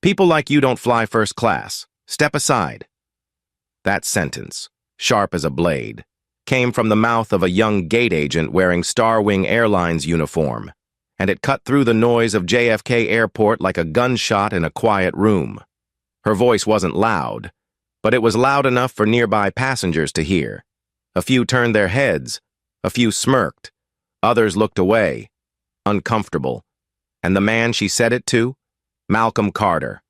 People like you don't fly first class. Step aside. That sentence, sharp as a blade, came from the mouth of a young gate agent wearing Starwing Airlines uniform, and it cut through the noise of JFK Airport like a gunshot in a quiet room. Her voice wasn't loud, but it was loud enough for nearby passengers to hear. A few turned their heads, a few smirked, others looked away, uncomfortable. And the man she said it to? Malcolm Carter,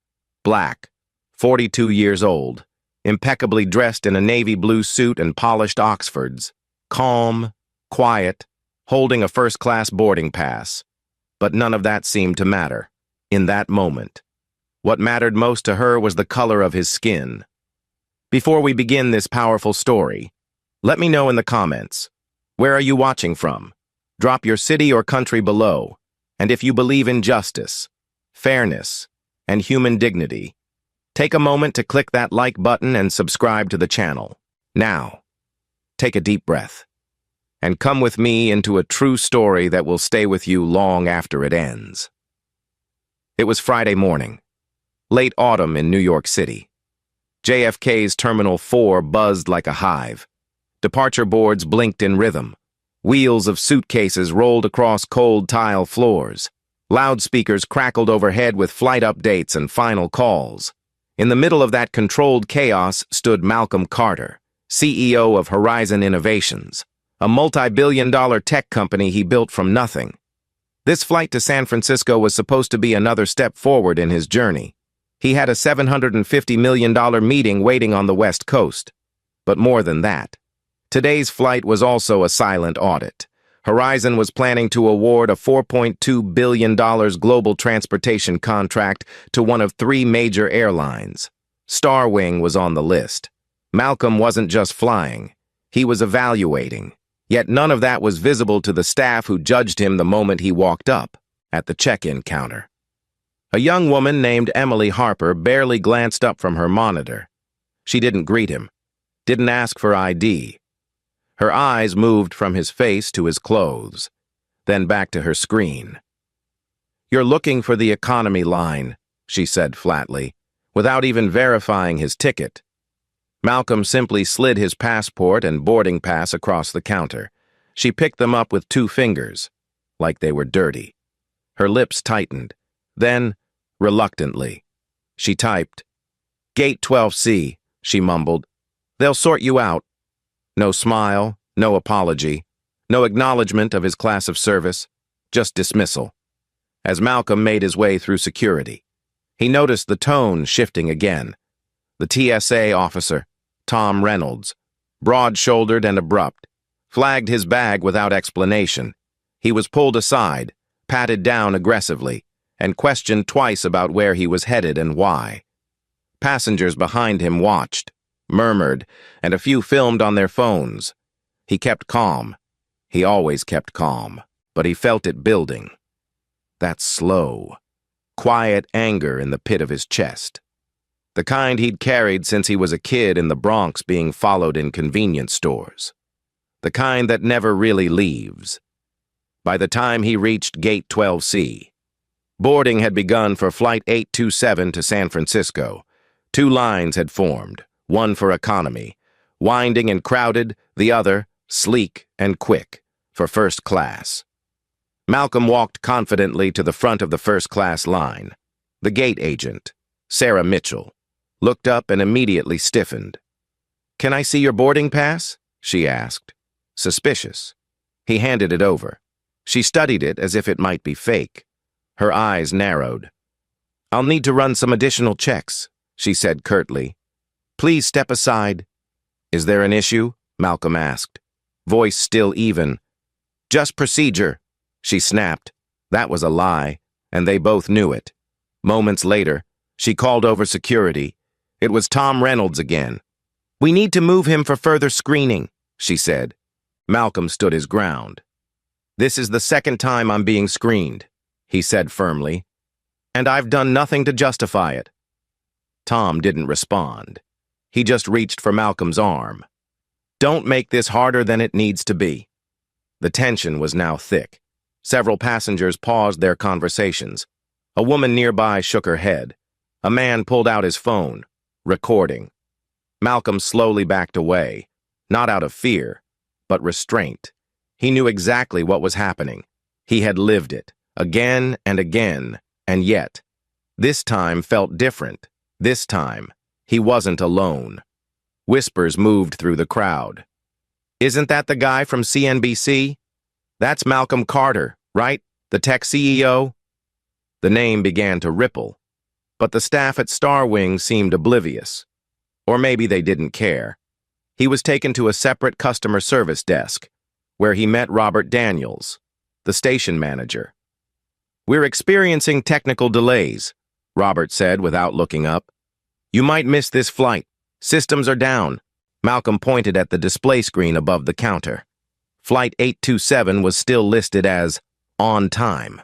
black, 42 years old, impeccably dressed in a navy blue suit and polished Oxfords, calm, quiet, holding a first-class boarding pass. But none of that seemed to matter, in that moment. What mattered most to her was the color of his skin. Before we begin this powerful story, let me know in the comments, where are you watching from? Drop your city or country below, and if you believe in justice, fairness, and human dignity, take a moment to click that like button and subscribe to the channel. Now, take a deep breath, and come with me into a true story that will stay with you long after it ends. It was Friday morning, late autumn in New York City. JFK's Terminal 4 buzzed like a hive. Departure boards blinked in rhythm. Wheels of suitcases rolled across cold tile floors. Loudspeakers crackled overhead with flight updates and final calls. In the middle of that controlled chaos stood Malcolm Carter, CEO of Horizon Innovations, a multi-billion-dollar tech company he built from nothing. This flight to San Francisco was supposed to be another step forward in his journey. He had a $750 million meeting waiting on the West Coast. But more than that, today's flight was also a silent audit. Horizon was planning to award a $4.2 billion global transportation contract to one of 3 major airlines. Starwing was on the list. Malcolm wasn't just flying, he was evaluating. Yet none of that was visible to the staff who judged him the moment he walked up at the check-in counter. A young woman named Emily Harper barely glanced up from her monitor. She didn't greet him, didn't ask for ID. Her eyes moved from his face to his clothes, then back to her screen. "You're looking for the economy line," she said flatly, without even verifying his ticket. Malcolm simply slid his passport and boarding pass across the counter. She picked them up with 2 fingers, like they were dirty. Her lips tightened. Then, reluctantly, she typed, "Gate 12C, she mumbled. "They'll sort you out." No smile, no apology, no acknowledgement of his class of service, just dismissal. As Malcolm made his way through security, he noticed the tone shifting again. The TSA officer, Tom Reynolds, broad-shouldered and abrupt, flagged his bag without explanation. He was pulled aside, patted down aggressively, and questioned twice about where he was headed and why. Passengers behind him watched, murmured, and a few filmed on their phones. He kept calm. He always kept calm, but he felt it building. That slow, quiet anger in the pit of his chest. The kind he'd carried since he was a kid in the Bronx being followed in convenience stores. The kind that never really leaves. By the time he reached Gate 12C, boarding had begun for Flight 827 to San Francisco. 2 lines had formed, one for economy, winding and crowded, the other, sleek and quick, for first class. Malcolm walked confidently to the front of the first-class line. The gate agent, Sarah Mitchell, looked up and immediately stiffened. "Can I see your boarding pass?" she asked. Suspicious. He handed it over. She studied it as if it might be fake. Her eyes narrowed. "I'll need to run some additional checks," she said curtly. "Please step aside." "Is there an issue?" Malcolm asked, voice still even. "Just procedure," she snapped. That was a lie, and they both knew it. Moments later, she called over security. It was Tom Reynolds again. "We need to move him for further screening," she said. Malcolm stood his ground. "This is the second time I'm being screened," he said firmly, "and I've done nothing to justify it." Tom didn't respond. He just reached for Malcolm's arm. "Don't make this harder than it needs to be." The tension was now thick. Several passengers paused their conversations. A woman nearby shook her head. A man pulled out his phone, recording. Malcolm slowly backed away, not out of fear, but restraint. He knew exactly what was happening. He had lived it, again and again, and yet, this time felt different. This time, he wasn't alone. Whispers moved through the crowd. "Isn't that the guy from CNBC? That's Malcolm Carter, right? The tech CEO?" The name began to ripple, but the staff at Starwing seemed oblivious. Or maybe they didn't care. He was taken to a separate customer service desk, where he met Robert Daniels, the station manager. "We're experiencing technical delays," Robert said without looking up. "You might miss this flight. Systems are down." Malcolm pointed at the display screen above the counter. Flight 827 was still listed as on time.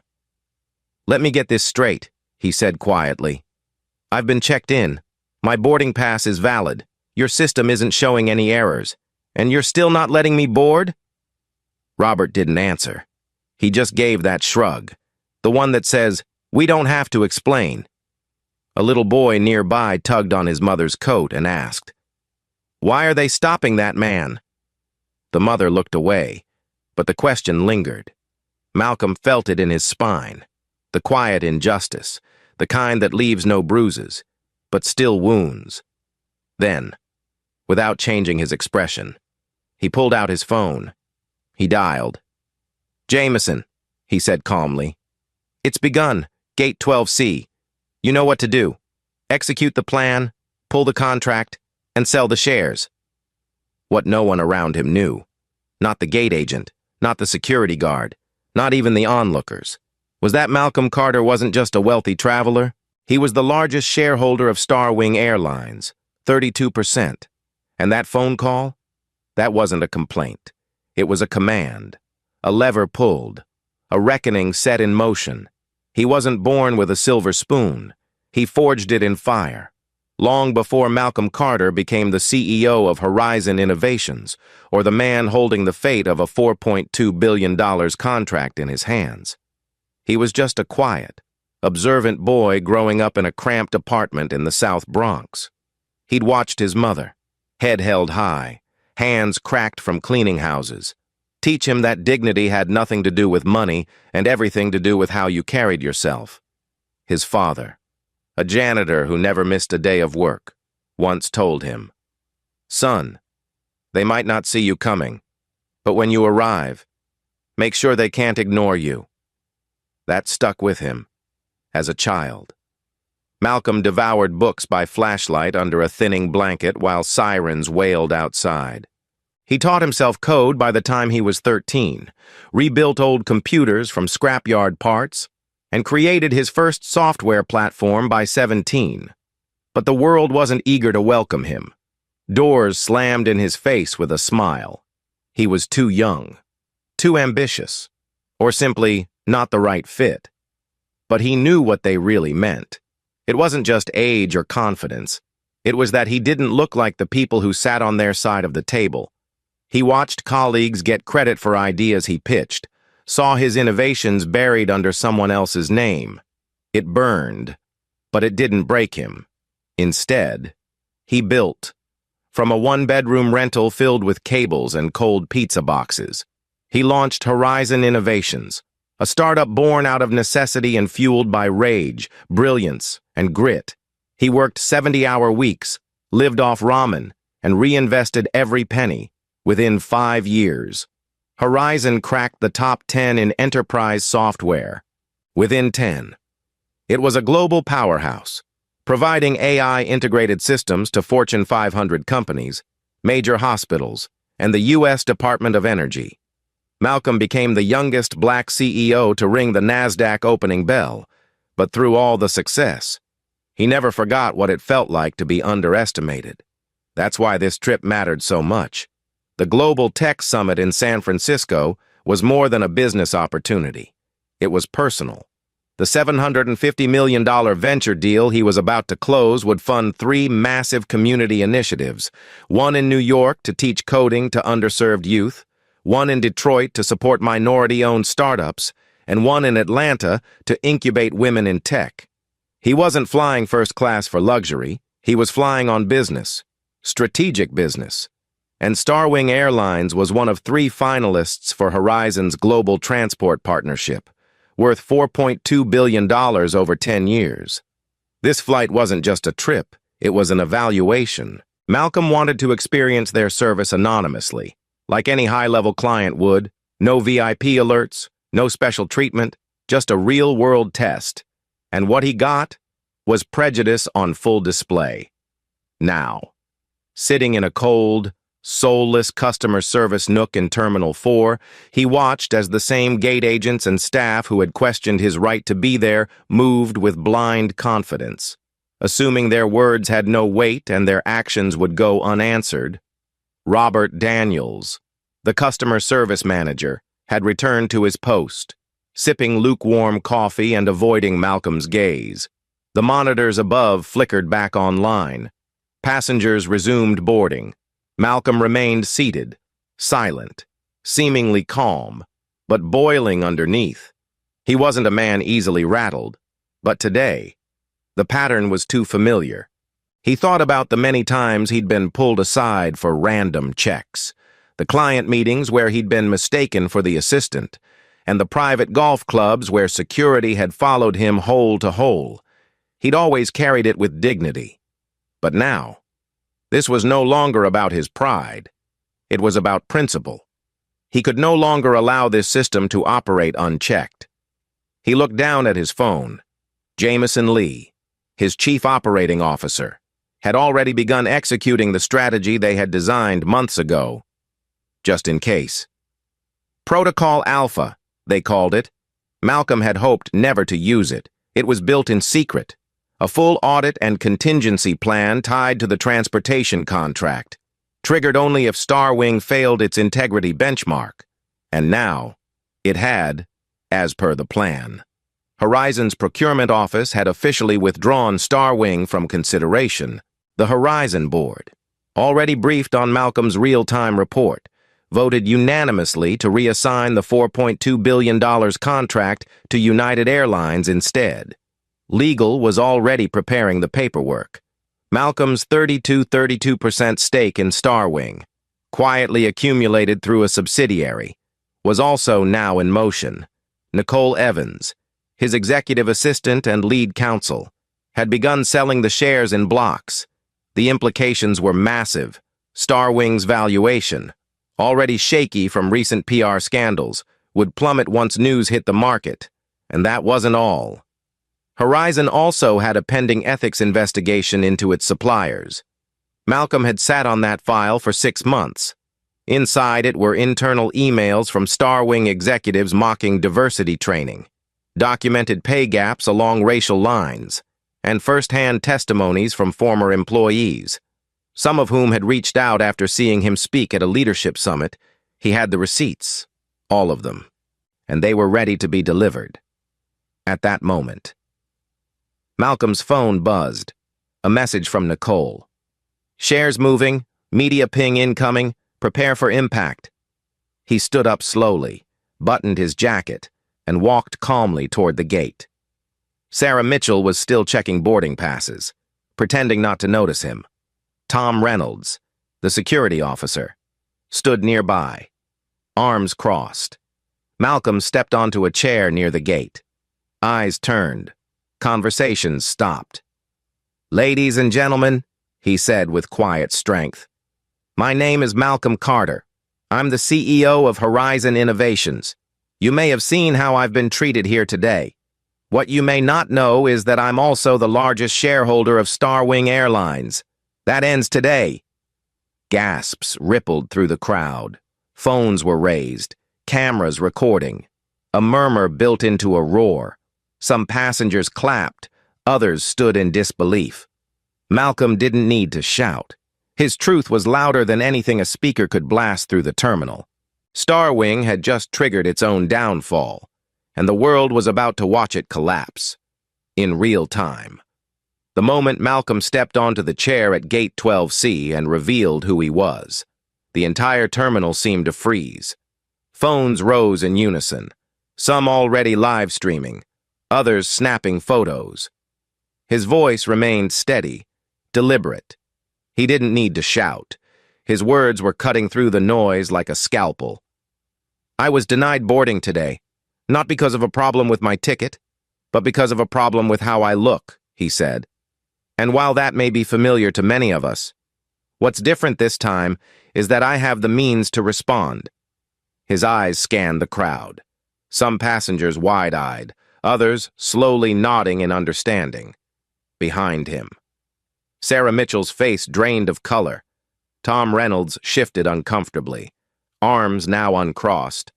"Let me get this straight," he said quietly. "I've been checked in. My boarding pass is valid. Your system isn't showing any errors. And you're still not letting me board?" Robert didn't answer. He just gave that shrug, the one that says, "We don't have to explain." A little boy nearby tugged on his mother's coat and asked, "Why are they stopping that man?" The mother looked away, but the question lingered. Malcolm felt it in his spine, the quiet injustice, the kind that leaves no bruises, but still wounds. Then, without changing his expression, he pulled out his phone. He dialed. "Jameson," he said calmly. "It's begun, Gate 12C. You know what to do. Execute the plan, pull the contract, and sell the shares." What no one around him knew. Not the gate agent, not the security guard, not even the onlookers, was that Malcolm Carter wasn't just a wealthy traveler. He was the largest shareholder of Starwing Airlines, 32%. And that phone call? That wasn't a complaint. It was a command, a lever pulled, a reckoning set in motion. He wasn't born with a silver spoon. He forged it in fire. Long before Malcolm Carter became the CEO of Horizon Innovations, or the man holding the fate of a $4.2 billion contract in his hands. He was just a quiet, observant boy growing up in a cramped apartment in the South Bronx. He'd watched his mother, head held high, hands cracked from cleaning houses, teach him that dignity had nothing to do with money and everything to do with how you carried yourself. His father, a janitor who never missed a day of work, once told him, "Son, they might not see you coming, but when you arrive, make sure they can't ignore you." That stuck with him, as a child. Malcolm devoured books by flashlight under a thinning blanket while sirens wailed outside. He taught himself code by the time he was 13, rebuilt old computers from scrapyard parts, and created his first software platform by 17. But the world wasn't eager to welcome him. Doors slammed in his face with a smile. He was too young, too ambitious, or simply not the right fit. But he knew what they really meant. It wasn't just age or confidence. It was that he didn't look like the people who sat on their side of the table. He watched colleagues get credit for ideas he pitched, saw his innovations buried under someone else's name. It burned, but it didn't break him. Instead, he built. From a one-bedroom rental filled with cables and cold pizza boxes, he launched Horizon Innovations, a startup born out of necessity and fueled by rage, brilliance, and grit. He worked 70-hour weeks, lived off ramen, and reinvested every penny. Within 5 years, Horizon cracked the top 10 in enterprise software. Within 10. It was a global powerhouse, providing AI-integrated systems to Fortune 500 companies, major hospitals, and the U.S. Department of Energy. Malcolm became the youngest black CEO to ring the NASDAQ opening bell, but through all the success, he never forgot what it felt like to be underestimated. That's why this trip mattered so much. The Global Tech Summit in San Francisco was more than a business opportunity. It was personal. The $750 million venture deal he was about to close would fund 3 massive community initiatives, one in New York to teach coding to underserved youth, one in Detroit to support minority-owned startups, and one in Atlanta to incubate women in tech. He wasn't flying first class for luxury. He was flying on business, strategic business. And Starwing Airlines was one of 3 finalists for Horizon's Global Transport Partnership, worth $4.2 billion over 10 years. This flight wasn't just a trip, it was an evaluation. Malcolm wanted to experience their service anonymously, like any high-level client would. No VIP alerts, no special treatment, just a real-world test. And what he got was prejudice on full display. Now, sitting in a cold, soulless customer service nook in Terminal 4, he watched as the same gate agents and staff who had questioned his right to be there moved with blind confidence, assuming their words had no weight and their actions would go unanswered. Robert Daniels, the customer service manager, had returned to his post, sipping lukewarm coffee and avoiding Malcolm's gaze. The monitors above flickered back online. Passengers resumed boarding. Malcolm remained seated, silent, seemingly calm, but boiling underneath. He wasn't a man easily rattled, but today, the pattern was too familiar. He thought about the many times he'd been pulled aside for random checks, the client meetings where he'd been mistaken for the assistant, and the private golf clubs where security had followed him hole to hole. He'd always carried it with dignity. But now, this was no longer about his pride. It was about principle. He could no longer allow this system to operate unchecked. He looked down at his phone. Jameson Lee, his chief operating officer, had already begun executing the strategy they had designed months ago. Just in case. Protocol Alpha, they called it. Malcolm had hoped never to use it. It was built in secret. A full audit and contingency plan tied to the transportation contract, triggered only if Starwing failed its integrity benchmark. And now, it had, as per the plan. Horizon's procurement office had officially withdrawn Starwing from consideration. The Horizon Board, already briefed on Malcolm's real-time report, voted unanimously to reassign the $4.2 billion contract to United Airlines instead. Legal was already preparing the paperwork. Malcolm's 32% stake in Starwing, quietly accumulated through a subsidiary, was also now in motion. Nicole Evans, his executive assistant and lead counsel, had begun selling the shares in blocks. The implications were massive. Starwing's valuation, already shaky from recent PR scandals, would plummet once news hit the market. And that wasn't all. Horizon also had a pending ethics investigation into its suppliers. Malcolm had sat on that file for 6 months. Inside it were internal emails from Starwing executives mocking diversity training, documented pay gaps along racial lines, and first-hand testimonies from former employees, some of whom had reached out after seeing him speak at a leadership summit. He had the receipts, all of them, and they were ready to be delivered. At that moment, Malcolm's phone buzzed. A message from Nicole. Shares moving, media ping incoming, prepare for impact. He stood up slowly, buttoned his jacket, and walked calmly toward the gate. Sarah Mitchell was still checking boarding passes, pretending not to notice him. Tom Reynolds, the security officer, stood nearby, arms crossed. Malcolm stepped onto a chair near the gate. Eyes turned. Conversations stopped. "Ladies and gentlemen," he said with quiet strength, "my name is Malcolm Carter. I'm the CEO of Horizon Innovations. You may have seen how I've been treated here today. What you may not know is that I'm also the largest shareholder of Starwing Airlines. That ends today." Gasps rippled through the crowd. Phones were raised, cameras recording. A murmur built into a roar. Some passengers clapped, others stood in disbelief. Malcolm didn't need to shout. His truth was louder than anything a speaker could blast through the terminal. Starwing had just triggered its own downfall, and the world was about to watch it collapse. In real time. The moment Malcolm stepped onto the chair at Gate 12C and revealed who he was, the entire terminal seemed to freeze. Phones rose in unison, some already live streaming, others snapping photos. His voice remained steady, deliberate. He didn't need to shout. His words were cutting through the noise like a scalpel. I was denied boarding today, not because of a problem with my ticket, but because of a problem with how I look, he said. And while that may be familiar to many of us, what's different this time is that I have the means to respond. His eyes scanned the crowd, some passengers wide-eyed, others slowly nodding in understanding. Behind him, Sarah Mitchell's face drained of color. Tom Reynolds shifted uncomfortably, arms now uncrossed.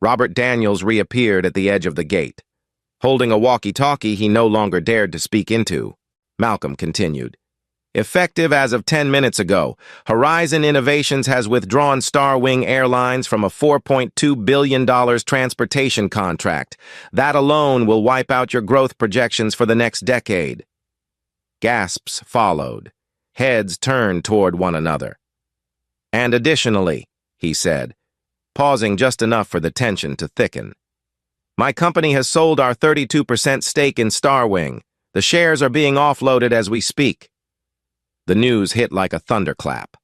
Robert Daniels reappeared at the edge of the gate. Holding a walkie-talkie he no longer dared to speak into, Malcolm continued. Effective as of 10 minutes ago, Horizon Innovations has withdrawn Starwing Airlines from a $4.2 billion transportation contract. That alone will wipe out your growth projections for the next decade. Gasps followed. Heads turned toward one another. And additionally, he said, pausing just enough for the tension to thicken, my company has sold our 32% stake in Starwing. The shares are being offloaded as we speak. The news hit like a thunderclap.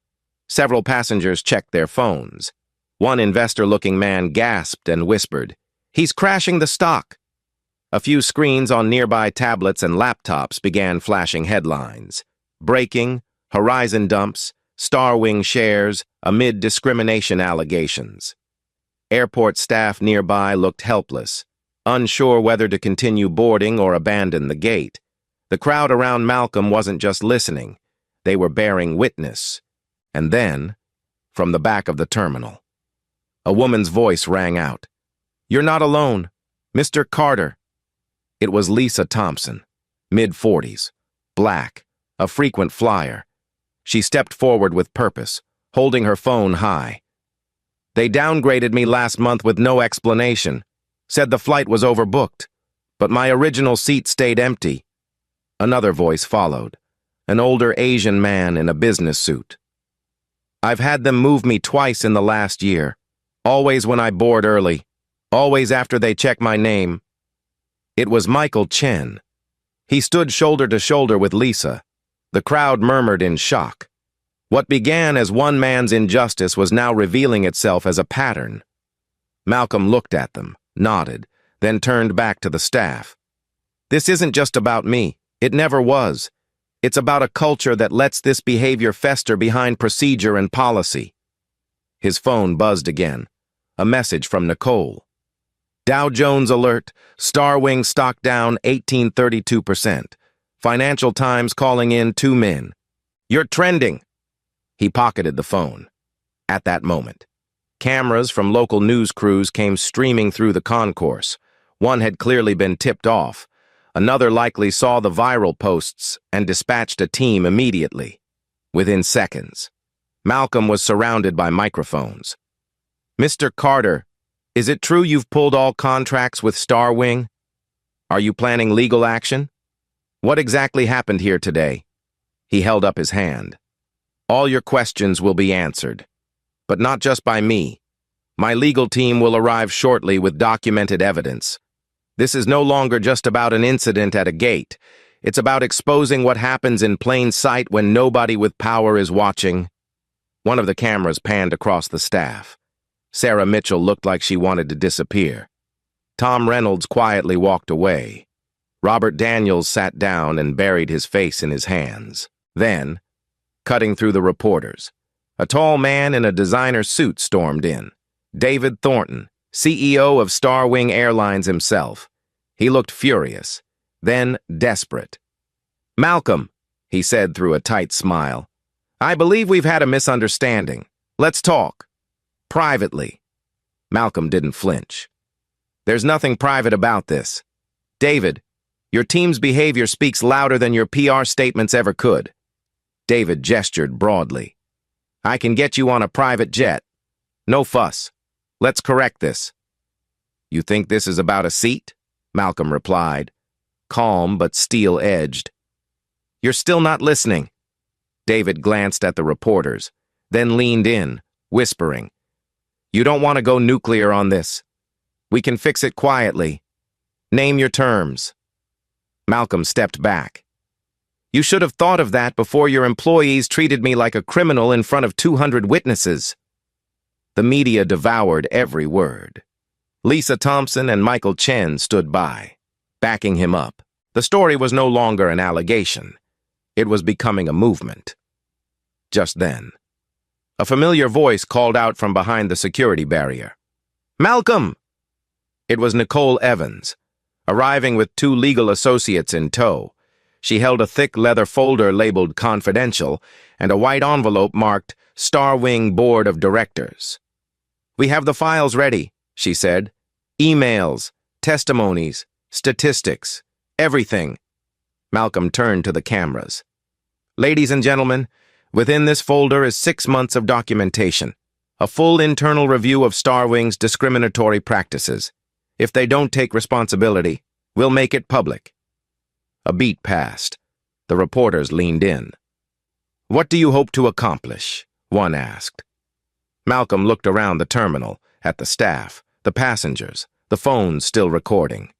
Several passengers checked their phones. One investor-looking man gasped and whispered, "He's crashing the stock." A few screens on nearby tablets and laptops began flashing headlines. Breaking, Horizon dumps, Starwing shares, amid discrimination allegations. Airport staff nearby looked helpless, unsure whether to continue boarding or abandon the gate. The crowd around Malcolm wasn't just listening. They were bearing witness. And then, from the back of the terminal, a woman's voice rang out. "You're not alone. Mr. Carter." It was Lisa Thompson, mid-40s, black, a frequent flyer. She stepped forward with purpose, holding her phone high. "They downgraded me last month with no explanation. Said the flight was overbooked, but my original seat stayed empty." Another voice followed, an older Asian man in a business suit. "I've had them move me twice in the last year, always when I board early, always after they check my name." It was Michael Chen. He stood shoulder to shoulder with Lisa. The crowd murmured in shock. What began as one man's injustice was now revealing itself as a pattern. Malcolm looked at them, nodded, then turned back to the staff. "This isn't just about me. It never was. It's about a culture that lets this behavior fester behind procedure and policy." His phone buzzed again. A message from Nicole. "Dow Jones alert. Starwing stock down 18.32%. Financial Times calling in 2 men. You're trending." He pocketed the phone. At that moment, cameras from local news crews came streaming through the concourse. One had clearly been tipped off. Another likely saw the viral posts and dispatched a team immediately. Within seconds, Malcolm was surrounded by microphones. "Mr. Carter, is it true you've pulled all contracts with Starwing? Are you planning legal action? What exactly happened here today?" He held up his hand. "All your questions will be answered, but not just by me. My legal team will arrive shortly with documented evidence. This is no longer just about an incident at a gate. It's about exposing what happens in plain sight when nobody with power is watching." One of the cameras panned across the staff. Sarah Mitchell looked like she wanted to disappear. Tom Reynolds quietly walked away. Robert Daniels sat down and buried his face in his hands. Then, cutting through the reporters, a tall man in a designer suit stormed in. David Thornton, CEO of Starwing Airlines himself. He looked furious, then desperate. "Malcolm," he said through a tight smile, "I believe we've had a misunderstanding. Let's talk. Privately." Malcolm didn't flinch. "There's nothing private about this. David, your team's behavior speaks louder than your PR statements ever could." David gestured broadly. "I can get you on a private jet. No fuss. Let's correct this." "You think this is about a seat?" Malcolm replied, calm but steel-edged. "You're still not listening." David glanced at the reporters, then leaned in, whispering, "You don't want to go nuclear on this. We can fix it quietly. Name your terms." Malcolm stepped back, You should have thought of that before your employees treated me like a criminal in front of 200 witnesses. The media devoured every word. Lisa Thompson and Michael Chen stood by, backing him up. The story was no longer an allegation. It was becoming a movement. Just then, a familiar voice called out from behind the security barrier. "Malcolm!" It was Nicole Evans, arriving with 2 legal associates in tow. She held a thick leather folder labeled Confidential and a white envelope marked Star Wing Board of Directors. "We have the files ready," she said. "Emails, testimonies, statistics, everything." Malcolm turned to the cameras. "Ladies and gentlemen, within this folder is 6 months of documentation, a full internal review of Star Wing's discriminatory practices. If they don't take responsibility, we'll make it public." A beat passed. The reporters leaned in. "What do you hope to accomplish?" one asked. Malcolm looked around the terminal, at the staff, the passengers, the phones still recording.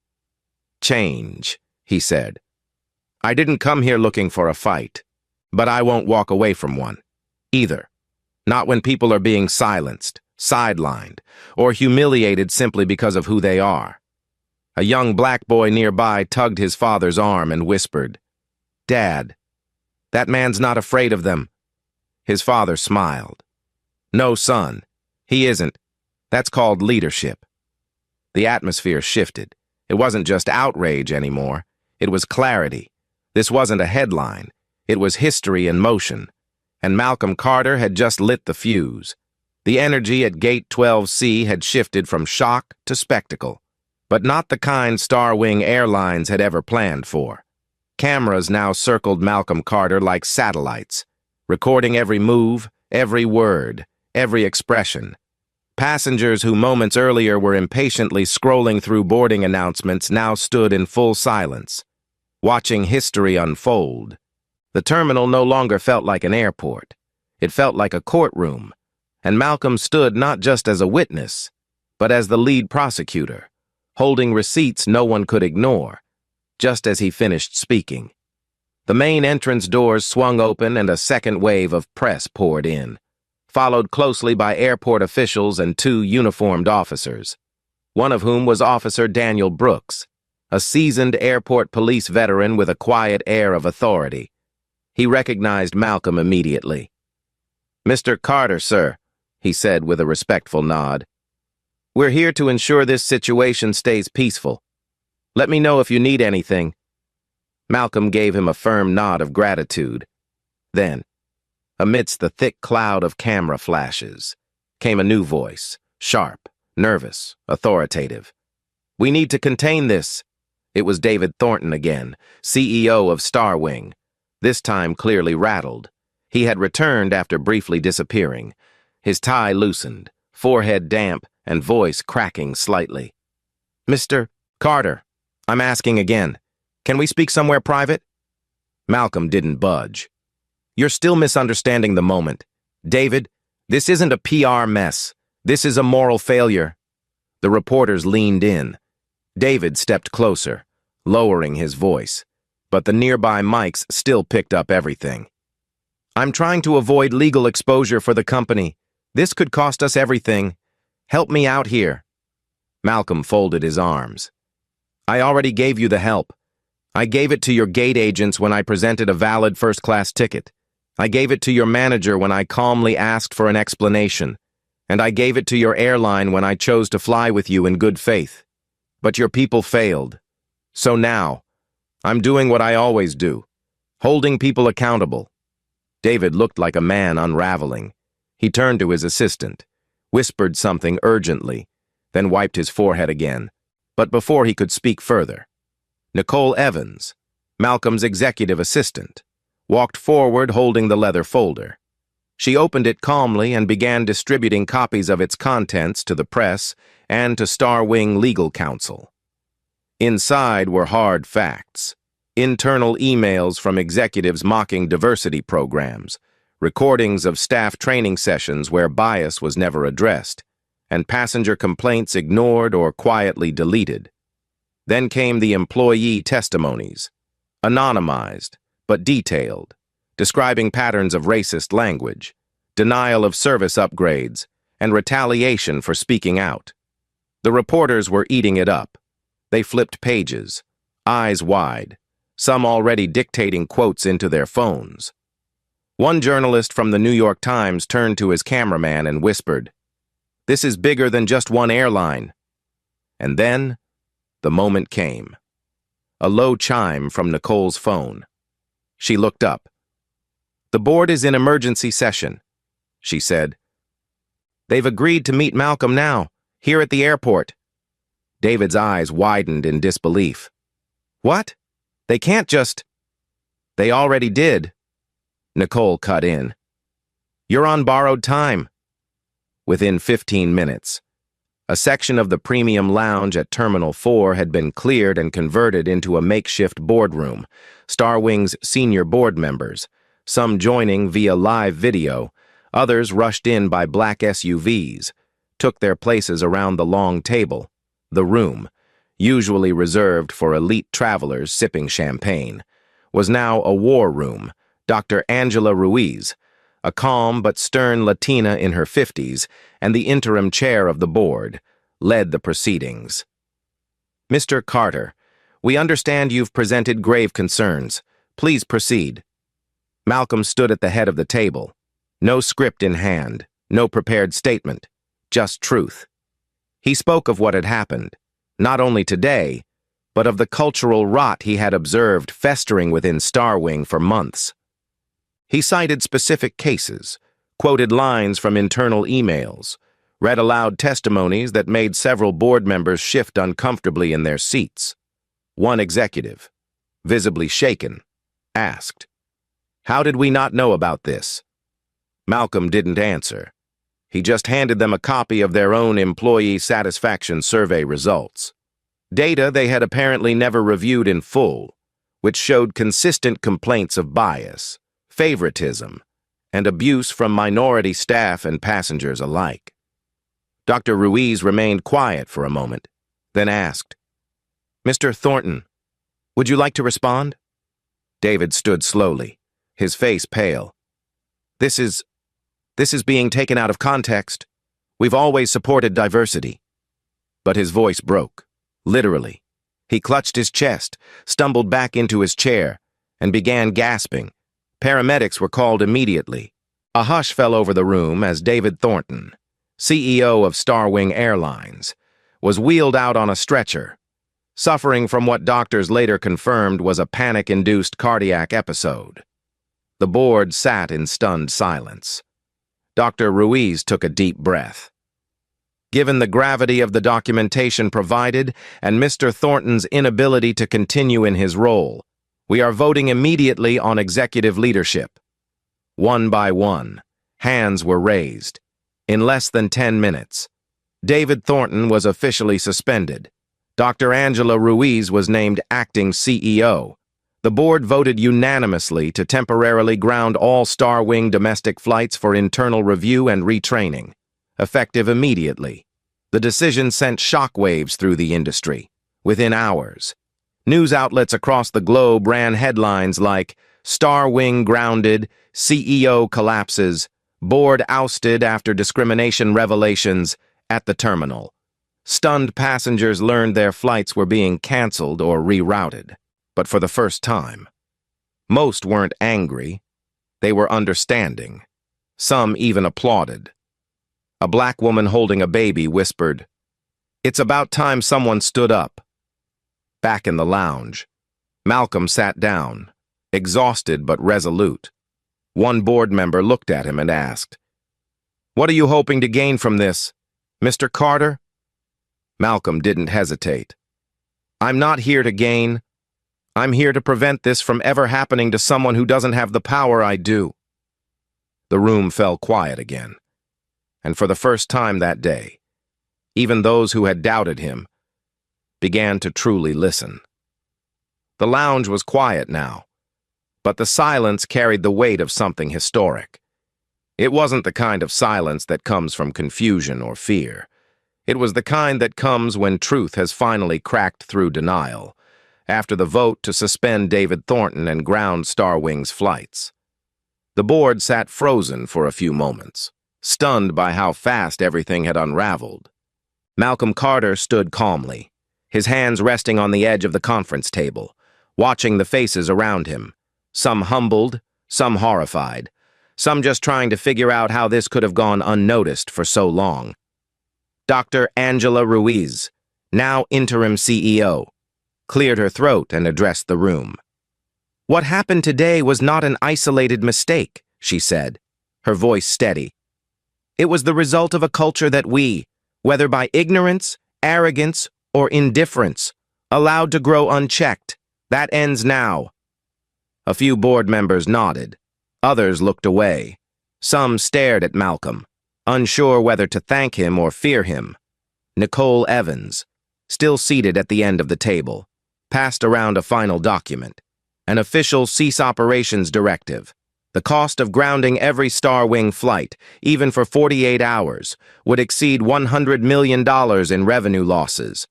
"Change," he said. "I didn't come here looking for a fight, but I won't walk away from one, either. Not when people are being silenced, sidelined, or humiliated simply because of who they are." A young black boy nearby tugged his father's arm and whispered, "Dad, that man's not afraid of them." His father smiled. "No, son, he isn't. That's called leadership." The atmosphere shifted. It wasn't just outrage anymore. It was clarity. This wasn't a headline. It was history in motion. And Malcolm Carter had just lit the fuse. The energy at Gate 12C had shifted from shock to spectacle, but not the kind Star Wing Airlines had ever planned for. Cameras now circled Malcolm Carter like satellites, recording every move, every word, every expression. Passengers who moments earlier were impatiently scrolling through boarding announcements now stood in full silence, watching history unfold. The terminal no longer felt like an airport. It felt like a courtroom, and Malcolm stood not just as a witness, but as the lead prosecutor, holding receipts no one could ignore, just as he finished speaking. The main entrance doors swung open and a second wave of press poured in, followed closely by airport officials and 2 uniformed officers, one of whom was Officer Daniel Brooks, a seasoned airport police veteran with a quiet air of authority. He recognized Malcolm immediately. "Mr. Carter, sir," he said with a respectful nod. "We're here to ensure this situation stays peaceful. Let me know if you need anything." Malcolm gave him a firm nod of gratitude. Then, amidst the thick cloud of camera flashes, came a new voice, sharp, nervous, authoritative. "We need to contain this." It was David Thornton again, CEO of Star Wing, this time clearly rattled. He had returned after briefly disappearing, his tie loosened, forehead damp, and voice cracking slightly. "Mr. Carter, I'm asking again. Can we speak somewhere private?" Malcolm didn't budge. "You're still misunderstanding the moment. David, this isn't a PR mess. This is a moral failure." The reporters leaned in. David stepped closer, lowering his voice, but the nearby mics still picked up everything. "I'm trying to avoid legal exposure for the company. This could cost us everything. Help me out here." Malcolm folded his arms. "I already gave you the help. I gave it to your gate agents when I presented a valid first-class ticket. I gave it to your manager when I calmly asked for an explanation. And I gave it to your airline when I chose to fly with you in good faith. But your people failed. So now, I'm doing what I always do, holding people accountable." David looked like a man unraveling. He turned to his assistant, whispered something urgently, then wiped his forehead again. But before he could speak further, Nicole Evans, Malcolm's executive assistant, walked forward holding the leather folder. She opened it calmly and began distributing copies of its contents to the press and to Star Wing legal counsel. Inside were hard facts, internal emails from executives mocking diversity programs, recordings of staff training sessions where bias was never addressed, and passenger complaints ignored or quietly deleted. Then came the employee testimonies, anonymized, but detailed, describing patterns of racist language, denial of service upgrades, and retaliation for speaking out. The reporters were eating it up. They flipped pages, eyes wide, some already dictating quotes into their phones. One journalist from the New York Times turned to his cameraman and whispered, "This is bigger than just one airline." And then, the moment came. A low chime from Nicole's phone. She looked up. "The board is in emergency session," she said. "They've agreed to meet Malcolm now, here at the airport." David's eyes widened in disbelief. "What? They can't just—" "They already did." Nicole cut in. "You're on borrowed time." Within 15 minutes, a section of the premium lounge at Terminal 4 had been cleared and converted into a makeshift boardroom. Starwing's senior board members, some joining via live video, others rushed in by black SUVs, took their places around the long table. The room, usually reserved for elite travelers sipping champagne, was now a war room. Dr. Angela Ruiz, a calm but stern Latina in her 50s and the interim chair of the board, led the proceedings. "Mr. Carter, we understand you've presented grave concerns. Please proceed." Malcolm stood at the head of the table. No script in hand, no prepared statement, just truth. He spoke of what had happened, not only today, but of the cultural rot he had observed festering within Starwing for months. He cited specific cases, quoted lines from internal emails, read aloud testimonies that made several board members shift uncomfortably in their seats. One executive, visibly shaken, asked, "How did we not know about this?" Malcolm didn't answer. He just handed them a copy of their own employee satisfaction survey results. Data they had apparently never reviewed in full, which showed consistent complaints of bias, favoritism, and abuse from minority staff and passengers alike. Dr. Ruiz remained quiet for a moment, then asked, "Mr. Thornton, would you like to respond?" David stood slowly, his face pale. This is being taken out of context. We've always supported diversity." But his voice broke, literally. He clutched his chest, stumbled back into his chair, and began gasping. Paramedics were called immediately. A hush fell over the room as David Thornton, CEO of Starwing Airlines, was wheeled out on a stretcher, suffering from what doctors later confirmed was a panic-induced cardiac episode. The board sat in stunned silence. Dr. Ruiz took a deep breath. Given the gravity of the documentation provided and Mr. Thornton's inability to continue in his role, we are voting immediately on executive leadership. One by one, hands were raised. In less than 10 minutes, David Thornton was officially suspended. Dr. Angela Ruiz was named acting CEO. The board voted unanimously to temporarily ground all Starwing domestic flights for internal review and retraining, effective immediately. The decision sent shockwaves through the industry. Within hours, news outlets across the globe ran headlines like "Starwing grounded, CEO collapses, board ousted after discrimination revelations at the terminal." Stunned passengers learned their flights were being canceled or rerouted. But for the first time, most weren't angry. They were understanding. Some even applauded. A black woman holding a baby whispered, "It's about time someone stood up." Back in the lounge, Malcolm sat down, exhausted but resolute. One board member looked at him and asked, "What are you hoping to gain from this, Mr. Carter?" Malcolm didn't hesitate. "I'm not here to gain. I'm here to prevent this from ever happening to someone who doesn't have the power I do." The room fell quiet again, and for the first time that day, even those who had doubted him began to truly listen. The lounge was quiet now, but the silence carried the weight of something historic. It wasn't the kind of silence that comes from confusion or fear. It was the kind that comes when truth has finally cracked through denial, after the vote to suspend David Thornton and ground Starwing's flights. The board sat frozen for a few moments, stunned by how fast everything had unraveled. Malcolm Carter stood calmly, his hands resting on the edge of the conference table, watching the faces around him, some humbled, some horrified, some just trying to figure out how this could have gone unnoticed for so long. Dr. Angela Ruiz, now interim CEO, cleared her throat and addressed the room. "What happened today was not an isolated mistake," she said, her voice steady. "It was the result of a culture that we, whether by ignorance, arrogance, or indifference, allowed to grow unchecked. That ends now." A few board members nodded. Others looked away. Some stared at Malcolm, unsure whether to thank him or fear him. Nicole Evans, still seated at the end of the table, passed around a final document, an official cease operations directive. The cost of grounding every Starwing flight, even for 48 hours, would exceed $100 million in revenue losses.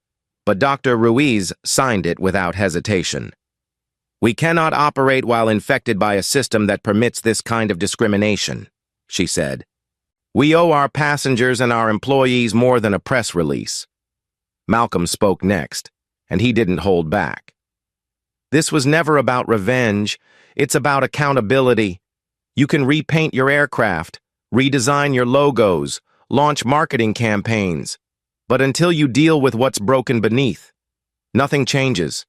But Dr. Ruiz signed it without hesitation. "We cannot operate while infected by a system that permits this kind of discrimination," she said. "We owe our passengers and our employees more than a press release." Malcolm spoke next, and he didn't hold back. "This was never about revenge. It's about accountability. You can repaint your aircraft, redesign your logos, launch marketing campaigns, but until you deal with what's broken beneath, nothing changes.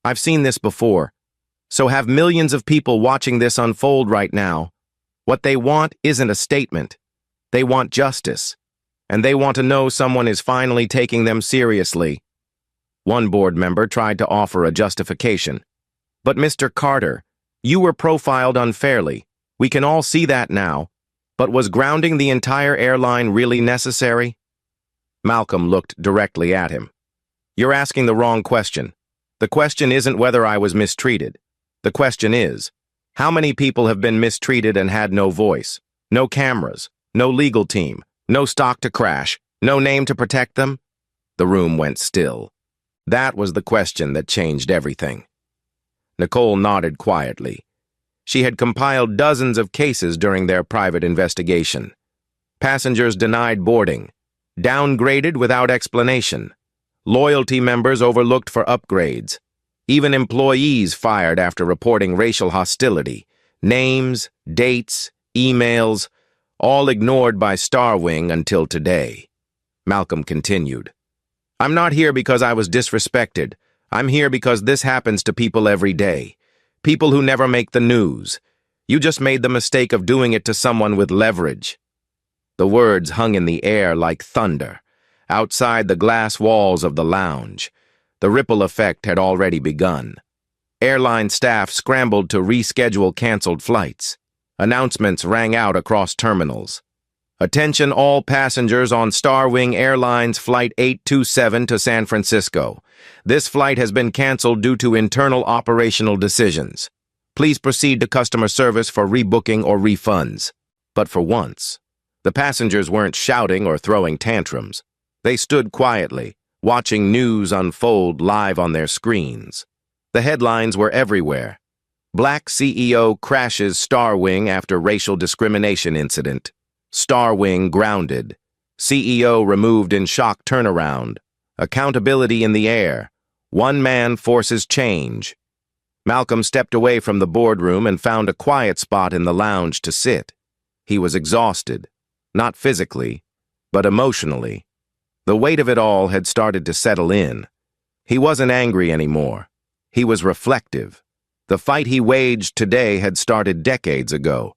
I've seen this before. So have millions of people watching this unfold right now. What they want isn't a statement. They want justice, and they want to know someone is finally taking them seriously." One board member tried to offer a justification. "But Mr. Carter, you were profiled unfairly. We can all see that now. But was grounding the entire airline really necessary?" Malcolm looked directly at him. "You're asking the wrong question. The question isn't whether I was mistreated. The question is, how many people have been mistreated and had no voice, no cameras, no legal team, no stock to crash, no name to protect them?" The room went still. That was the question that changed everything. Nicole nodded quietly. She had compiled dozens of cases during their private investigation. Passengers denied boarding, downgraded without explanation, loyalty members overlooked for upgrades, even employees fired after reporting racial hostility, names, dates, emails, all ignored by Starwing until today. Malcolm continued. "I'm not here because I was disrespected. I'm here because this happens to people every day. People who never make the news. You just made the mistake of doing it to someone with leverage." The words hung in the air like thunder, outside the glass walls of the lounge. The ripple effect had already begun. Airline staff scrambled to reschedule canceled flights. Announcements rang out across terminals. "Attention all passengers on Starwing Airlines Flight 827 to San Francisco. This flight has been canceled due to internal operational decisions. Please proceed to customer service for rebooking or refunds." But for once, the passengers weren't shouting or throwing tantrums. They stood quietly, watching news unfold live on their screens. The headlines were everywhere. Black CEO crashes Starwing after racial discrimination incident. Starwing grounded. CEO removed in shock turnaround. Accountability in the air. One man forces change. Malcolm stepped away from the boardroom and found a quiet spot in the lounge to sit. He was exhausted, not physically, but emotionally. The weight of it all had started to settle in. He wasn't angry anymore. He was reflective. The fight he waged today had started decades ago,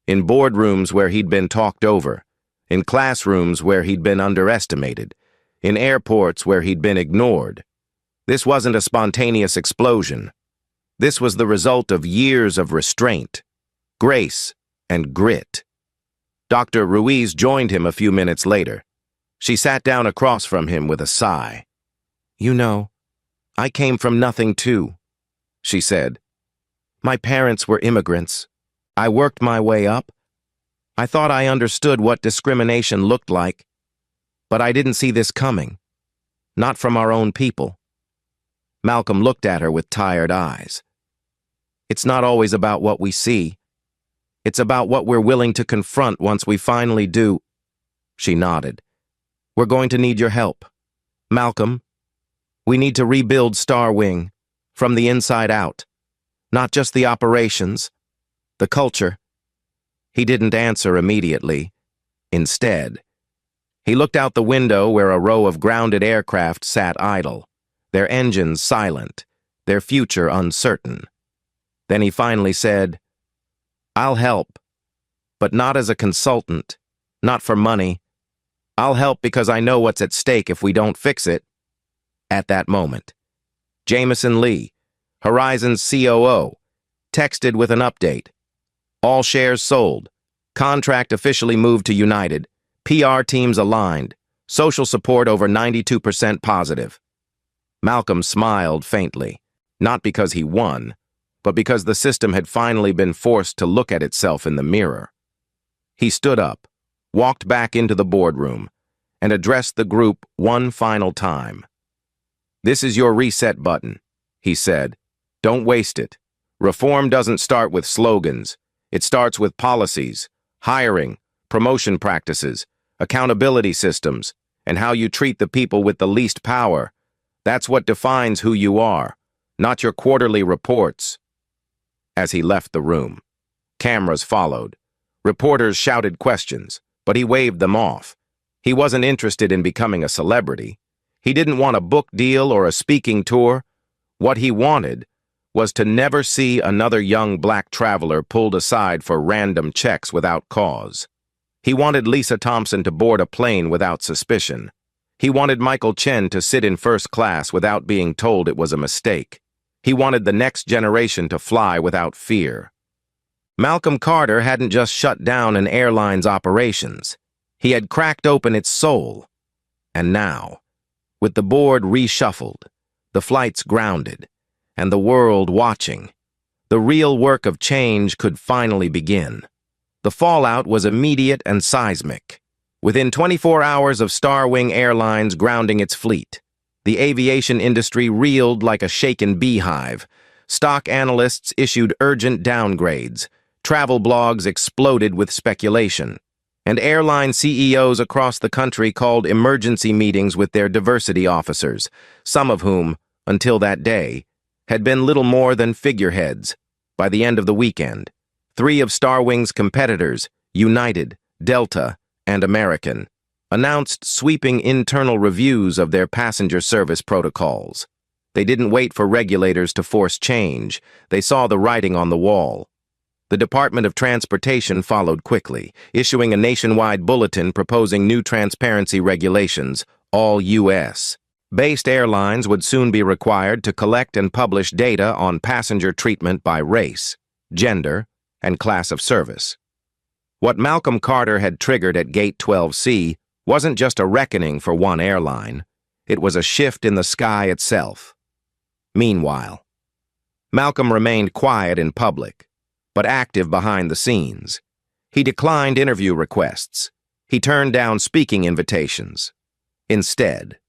in boardrooms where he'd been talked over, in classrooms where he'd been underestimated, in airports where he'd been ignored. This wasn't a spontaneous explosion. This was the result of years of restraint, grace, and grit. Dr. Ruiz joined him a few minutes later. She sat down across from him with a sigh. "You know, I came from nothing too," she said. "My parents were immigrants. I worked my way up. I thought I understood what discrimination looked like, but I didn't see this coming. Not from our own people." Malcolm looked at her with tired eyes. It's not always about what we see. It's about what we're willing to confront once we finally do. She nodded. We're going to need your help. Malcolm, we need to rebuild Star Wing from the inside out. Not just the operations, the culture. He didn't answer immediately. Instead, he looked out the window where a row of grounded aircraft sat idle, their engines silent, their future uncertain. Then he finally said, I'll help, but not as a consultant, not for money. I'll help because I know what's at stake if we don't fix it. At that moment, Jameson Lee, Horizon's COO, texted with an update. All shares sold. Contract officially moved to United. PR teams aligned. Social support over 92% positive. Malcolm smiled faintly, not because he won, but because the system had finally been forced to look at itself in the mirror. He stood up, walked back into the boardroom, and addressed the group one final time. This is your reset button, he said. Don't waste it. Reform doesn't start with slogans. It starts with policies, hiring, promotion practices, accountability systems, and how you treat the people with the least power. That's what defines who you are, not your quarterly reports. As he left the room, cameras followed. Reporters shouted questions, but he waved them off. He wasn't interested in becoming a celebrity. He didn't want a book deal or a speaking tour. What he wanted was to never see another young black traveler pulled aside for random checks without cause. He wanted Lisa Thompson to board a plane without suspicion. He wanted Michael Chen to sit in first class without being told it was a mistake. He wanted the next generation to fly without fear. Malcolm Carter hadn't just shut down an airline's operations. He had cracked open its soul. And now, with the board reshuffled, the flights grounded, and the world watching, the real work of change could finally begin. The fallout was immediate and seismic. Within 24 hours of Starwing Airlines grounding its fleet, the aviation industry reeled like a shaken beehive. Stock analysts issued urgent downgrades. Travel blogs exploded with speculation. And airline CEOs across the country called emergency meetings with their diversity officers, some of whom, until that day, had been little more than figureheads. By the end of the weekend, 3 of Starwing's competitors, United, Delta, and American, announced sweeping internal reviews of their passenger service protocols. They didn't wait for regulators to force change. They saw the writing on the wall. The Department of Transportation followed quickly, issuing a nationwide bulletin proposing new transparency regulations, all U.S.-based airlines would soon be required to collect and publish data on passenger treatment by race, gender, and class of service. What Malcolm Carter had triggered at Gate 12C wasn't just a reckoning for one airline. It was a shift in the sky itself. Meanwhile, Malcolm remained quiet in public, but active behind the scenes. He declined interview requests. He turned down speaking invitations. Instead,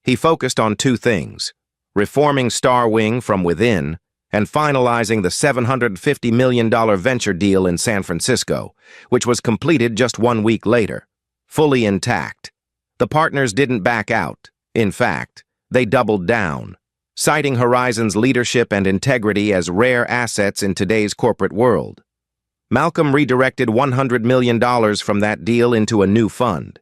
he focused on 2 things: reforming Starwing from within and finalizing the $750 million venture deal in San Francisco, which was completed just 1 week later, fully intact. The partners didn't back out. In fact, they doubled down, citing Horizon's leadership and integrity as rare assets in today's corporate world. Malcolm redirected $100 million from that deal into a new fund,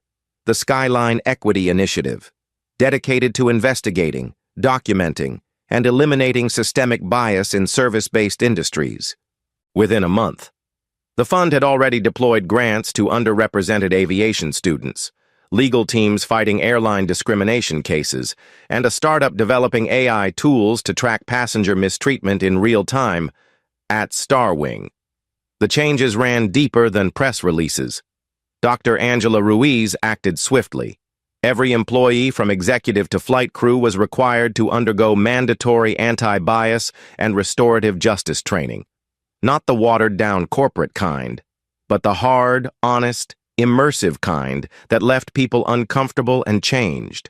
the Skyline Equity Initiative, dedicated to investigating, documenting, and eliminating systemic bias in service-based industries. Within a month, the fund had already deployed grants to underrepresented aviation students, legal teams fighting airline discrimination cases, and a startup developing AI tools to track passenger mistreatment in real time at Starwing. The changes ran deeper than press releases. Dr. Angela Ruiz acted swiftly. Every employee from executive to flight crew was required to undergo mandatory anti-bias and restorative justice training. Not the watered-down corporate kind, but the hard, honest, immersive kind that left people uncomfortable and changed.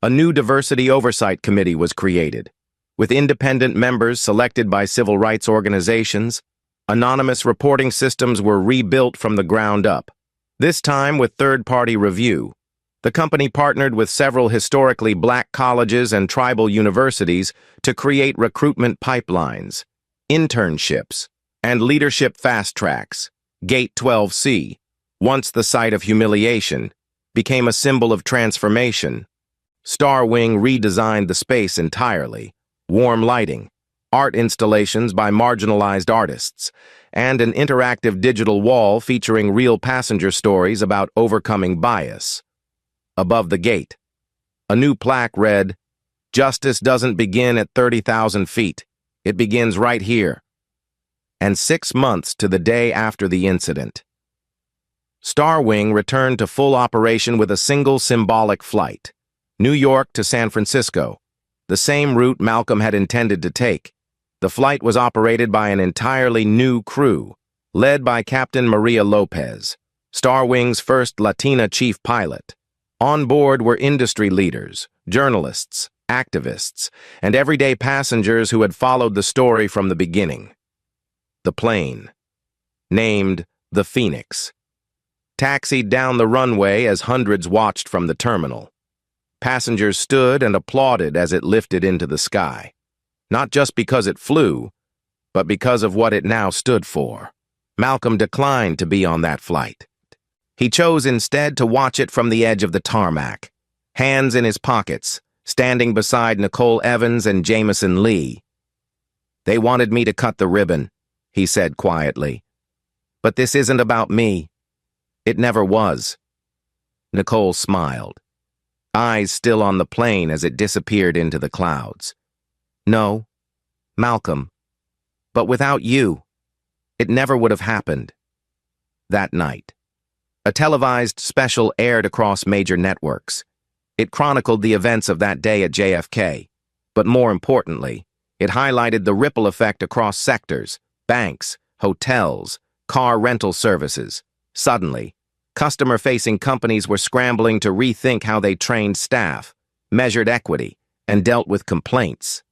A new diversity oversight committee was created. with independent members selected by civil rights organizations. Anonymous reporting systems were rebuilt from the ground up, this time with third-party review. The company partnered with several historically black colleges and tribal universities to create recruitment pipelines, internships, and leadership fast-tracks. Gate 12C, once the site of humiliation, became a symbol of transformation. Star Wing redesigned the space entirely. Warm lighting, art installations by marginalized artists, and an interactive digital wall featuring real passenger stories about overcoming bias. Above the gate, a new plaque read, "Justice doesn't begin at 30,000 feet. It begins right here." And 6 months to the day after the incident, Star Wing returned to full operation with a single symbolic flight, New York to San Francisco, the same route Malcolm had intended to take. The flight was operated by an entirely new crew, led by Captain Maria Lopez, Star Wing's first Latina chief pilot. On board were industry leaders, journalists, activists, and everyday passengers who had followed the story from the beginning. The plane, named the Phoenix, taxied down the runway as hundreds watched from the terminal. Passengers stood and applauded as it lifted into the sky, not just because it flew, but because of what it now stood for. Malcolm declined to be on that flight. He chose instead to watch it from the edge of the tarmac, hands in his pockets, standing beside Nicole Evans and Jameson Lee. "They wanted me to cut the ribbon," he said quietly. "But this isn't about me. It never was." Nicole smiled, eyes still on the plane as it disappeared into the clouds. "No, Malcolm, but without you, it never would have happened." That night, a televised special aired across major networks. It chronicled the events of that day at JFK, but more importantly, it highlighted the ripple effect across sectors, banks, hotels, car rental services. Suddenly, customer-facing companies were scrambling to rethink how they trained staff, measured equity, and dealt with complaints.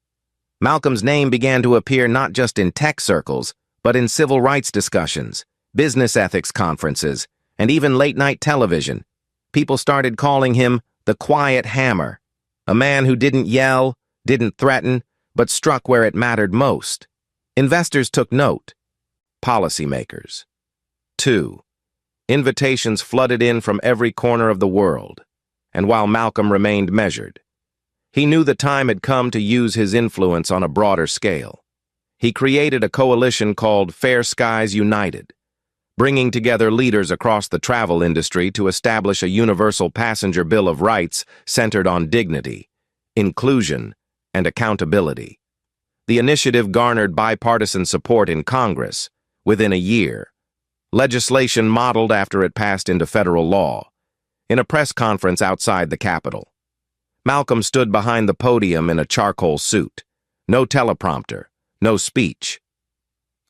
Malcolm's name began to appear not just in tech circles, but in civil rights discussions, business ethics conferences, and even late-night television. People started calling him the Quiet Hammer, a man who didn't yell, didn't threaten, but struck where it mattered most. Investors took note. Policymakers, too. Invitations flooded in from every corner of the world, and while Malcolm remained measured, he knew the time had come to use his influence on a broader scale. He created a coalition called Fair Skies United, bringing together leaders across the travel industry to establish a universal passenger bill of rights centered on dignity, inclusion, and accountability. The initiative garnered bipartisan support in Congress within a year. Legislation modeled after it passed into federal law. In a press conference outside the Capitol, Malcolm stood behind the podium in a charcoal suit. No teleprompter, no speech.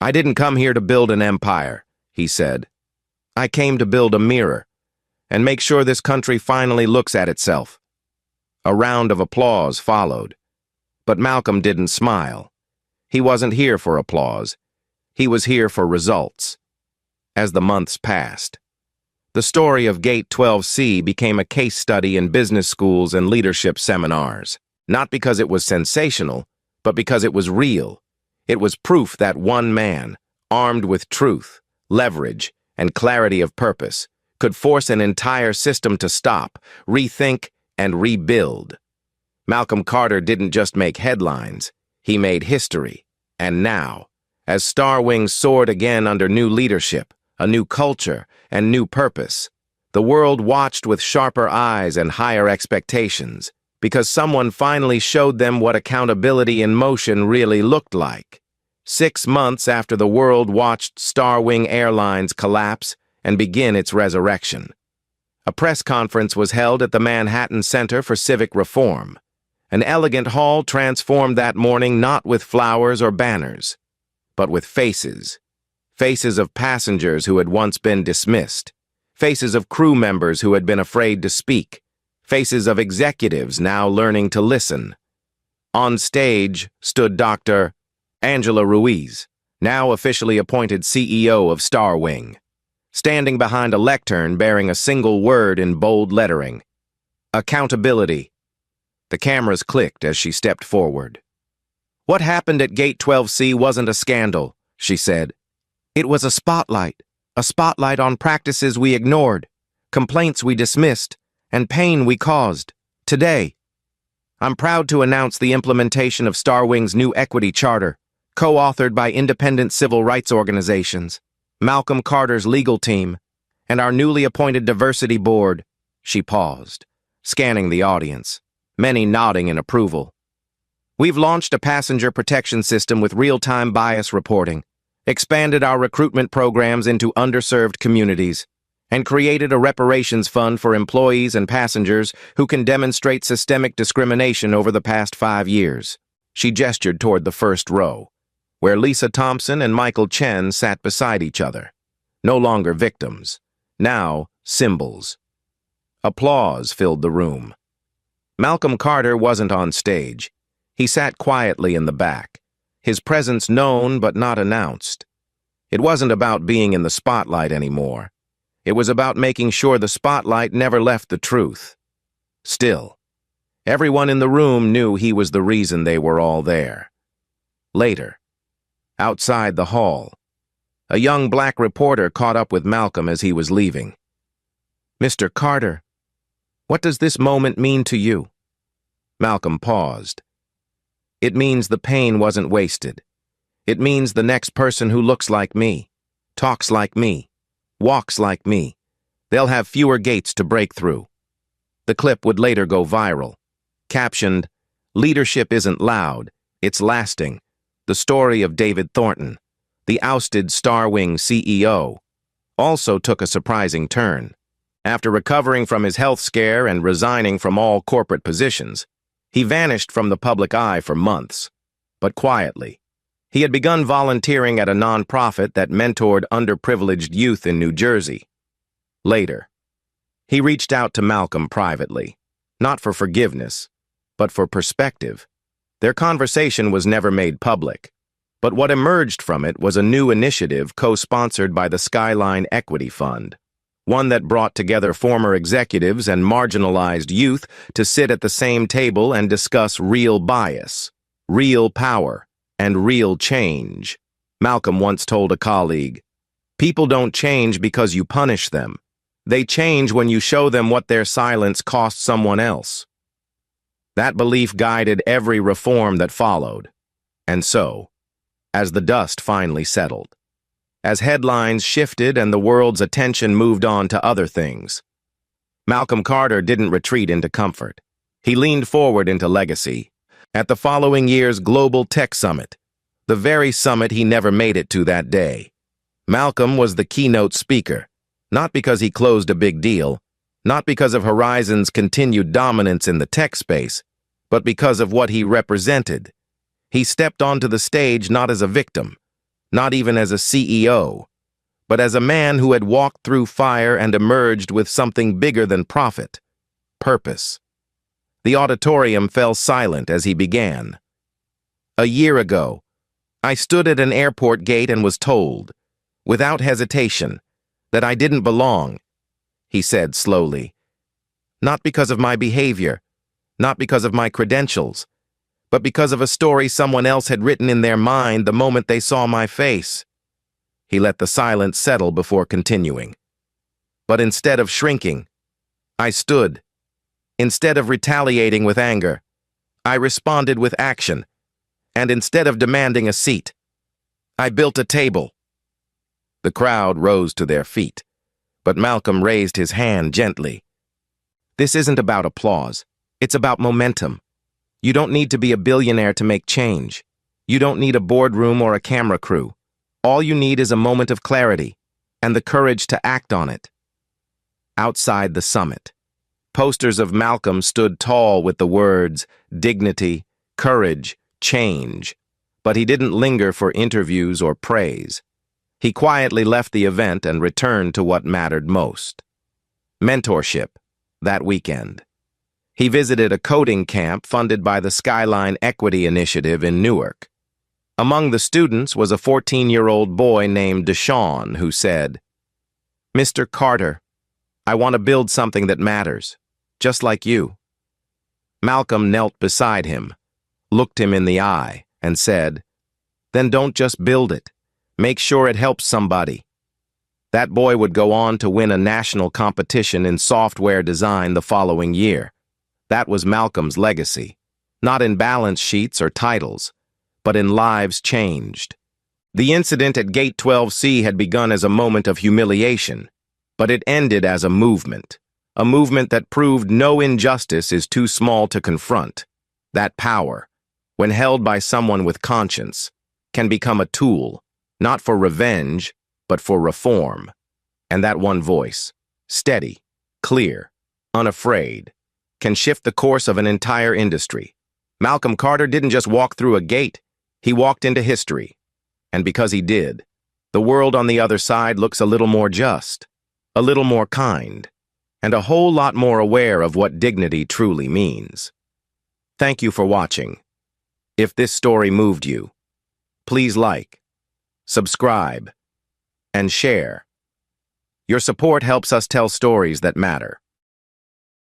"I didn't come here to build an empire," he said. "I came to build a mirror and make sure this country finally looks at itself." A round of applause followed, but Malcolm didn't smile. He wasn't here for applause. He was here for results. As the months passed, the story of Gate 12C became a case study in business schools and leadership seminars, not because it was sensational, but because it was real. It was proof that one man, armed with truth, leverage, and clarity of purpose, could force an entire system to stop, rethink, and rebuild. Malcolm Carter didn't just make headlines, he made history. And now, as Star Wing soared again under new leadership, a new culture, and new purpose, the world watched with sharper eyes and higher expectations, because someone finally showed them what accountability in motion really looked like. 6 months after the world watched Star Wing Airlines collapse and begin its resurrection, a press conference was held at the Manhattan Center for Civic Reform. An elegant hall transformed that morning not with flowers or banners, but with faces. Faces of passengers who had once been dismissed. Faces of crew members who had been afraid to speak. Faces of executives now learning to listen. On stage stood Dr. Angela Ruiz, now officially appointed CEO of Starwing, standing behind a lectern bearing a single word in bold lettering: accountability. The cameras clicked as she stepped forward. "What happened at Gate 12C wasn't a scandal," she said. "It was a spotlight on practices we ignored, complaints we dismissed, and pain we caused. Today, I'm proud to announce the implementation of Starwing's new equity charter, co-authored by independent civil rights organizations, Malcolm Carter's legal team, and our newly appointed diversity board." She paused, scanning the audience, many nodding in approval. "We've launched a passenger protection system with real-time bias reporting, expanded our recruitment programs into underserved communities, and created a reparations fund for employees and passengers who can demonstrate systemic discrimination over the past 5 years." She gestured toward the first row, where Lisa Thompson and Michael Chen sat beside each other, no longer victims, now symbols. Applause filled the room. Malcolm Carter wasn't on stage. He sat quietly in the back, his presence known but not announced. It wasn't about being in the spotlight anymore. It was about making sure the spotlight never left the truth. Still, everyone in the room knew he was the reason they were all there. Later, outside the hall, a young black reporter caught up with Malcolm as he was leaving. "Mr. Carter, what does this moment mean to you?" Malcolm paused. "It means the pain wasn't wasted. It means the next person who looks like me, talks like me, walks like me, they'll have fewer gates to break through." The clip would later go viral, captioned, "Leadership isn't loud, it's lasting. The story of David Thornton, the ousted Starwing CEO, also took a surprising turn. After recovering from his health scare and resigning from all corporate positions, he vanished from the public eye for months, but quietly. He had begun volunteering at a nonprofit that mentored underprivileged youth in New Jersey. Later, he reached out to Malcolm privately, not for forgiveness, but for perspective. Their conversation was never made public, but what emerged from it was a new initiative co-sponsored by the Skyline Equity Fund, one that brought together former executives and marginalized youth to sit at the same table and discuss real bias, real power, and real change. Malcolm once told a colleague, "People don't change because you punish them. They change when you show them what their silence cost someone else." That belief guided every reform that followed. And so, as the dust finally settled, as headlines shifted and the world's attention moved on to other things, Malcolm Carter didn't retreat into comfort. He leaned forward into legacy. At the following year's Global Tech Summit, the very summit he never made it to that day, Malcolm was the keynote speaker, not because he closed a big deal, not because of Horizon's continued dominance in the tech space, but because of what he represented. He stepped onto the stage not as a victim, not even as a CEO, but as a man who had walked through fire and emerged with something bigger than profit: purpose. The auditorium fell silent as he began. "A year ago, I stood at an airport gate and was told, without hesitation, that I didn't belong," he said slowly. "Not because of my behavior, not because of my credentials, but because of a story someone else had written in their mind the moment they saw my face." He let the silence settle before continuing. "But instead of shrinking, I stood. Instead of retaliating with anger, I responded with action. And instead of demanding a seat, I built a table." The crowd rose to their feet, but Malcolm raised his hand gently. "This isn't about applause. It's about momentum. You don't need to be a billionaire to make change. You don't need a boardroom or a camera crew. All you need is a moment of clarity and the courage to act on it." Outside the summit, posters of Malcolm stood tall with the words dignity, courage, change, but he didn't linger for interviews or praise. He quietly left the event and returned to what mattered most: mentorship that weekend. He visited a coding camp funded by the Skyline Equity Initiative in Newark. Among the students was a 14-year-old boy named Deshaun who said, "Mr. Carter, I want to build something that matters, just like you." Malcolm knelt beside him, looked him in the eye, and said, "Then don't just build it. Make sure it helps somebody." That boy would go on to win a national competition in software design the following year. That was Malcolm's legacy, not in balance sheets or titles, but in lives changed. The incident at Gate 12C had begun as a moment of humiliation, but it ended as a movement that proved no injustice is too small to confront. That power, when held by someone with conscience, can become a tool, not for revenge, but for reform. And that one voice, steady, clear, unafraid, can shift the course of an entire industry. Malcolm Carter didn't just walk through a gate, he walked into history. And because he did, the world on the other side looks a little more just, a little more kind, and a whole lot more aware of what dignity truly means. Thank you for watching. If this story moved you, please like, subscribe, and share. Your support helps us tell stories that matter.